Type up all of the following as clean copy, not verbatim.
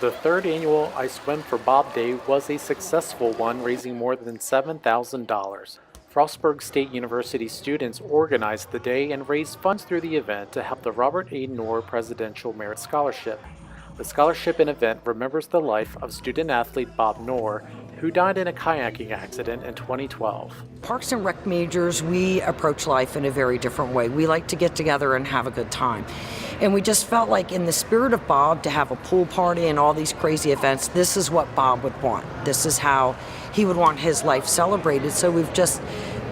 The third annual I Swim for Bob Day was a successful one, raising more than $7,000. Frostburg State University students organized the day and raised funds through the event to help the Robert A. Norr Presidential Merit Scholarship. The scholarship and event remembers the life of student-athlete Bob Norr, who died in a kayaking accident in 2012. Parks and Rec majors, we approach life in a very different way. We like to get together and have a good time. And we just felt like in the spirit of Bob to have a pool party and all these crazy events, this is what Bob would want. This is how he would want his life celebrated. So we've just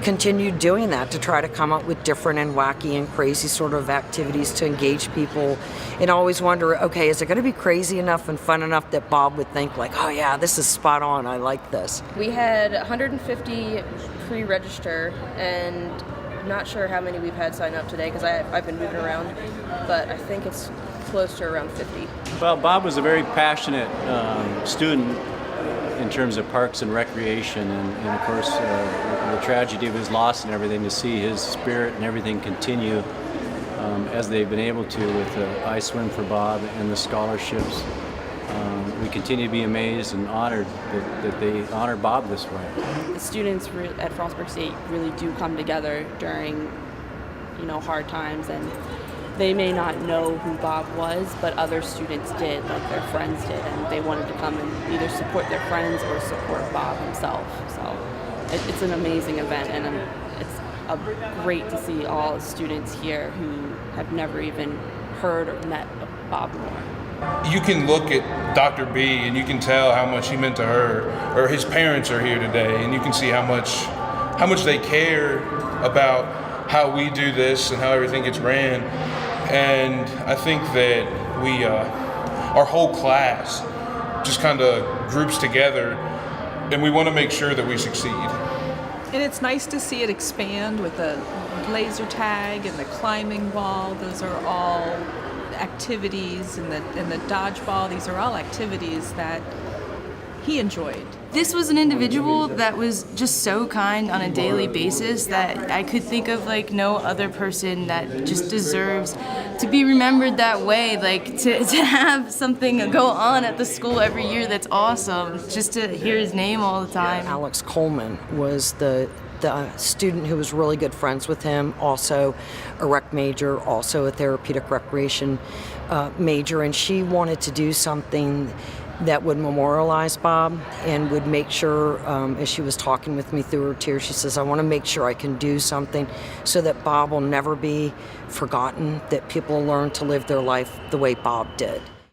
continued doing that to try to come up with different and wacky and crazy sort of activities to engage people and always wonder, okay, is it going to be crazy enough and fun enough that Bob would think like, oh yeah, this is spot on, I like this. We had 150 pre-register and not sure how many we've had sign up today because I've been moving around, but I think it's close to around 50. Well, Bob was a very passionate student in terms of parks and recreation, and of course the tragedy of his loss and everything, to see his spirit and everything continue as they've been able to with I Swim for Bob and the scholarships. We continue to be amazed and honored that they honor Bob this way. The students at Frostburg State really do come together during, hard times, and they may not know who Bob was, but other students did, like their friends did, and they wanted to come and either support their friends or support Bob himself. So it's an amazing event, and it's great to see all the students here who have never even heard or met Bob Norr. You can look at Dr. B and you can tell how much he meant to her, or his parents are here today, and you can see how much they care about how we do this and how everything gets ran. And I think that we, our whole class just kind of groups together, and we want to make sure that we succeed. And it's nice to see it expand with the laser tag and the climbing wall. Those are all activities, and the dodgeball. These are all activities that he enjoyed. This was an individual that was just so kind on a daily basis that I could think of like no other person that just deserves to be remembered that way, like to have something go on at the school every year that's awesome, just to hear his name all the time. Alex Coleman was the student who was really good friends with him, also a rec major, also a therapeutic recreation major, and she wanted to do something that would memorialize Bob and would make sure, as she was talking with me through her tears, she says, I want to make sure I can do something so that Bob will never be forgotten, that people learn to live their life the way Bob did.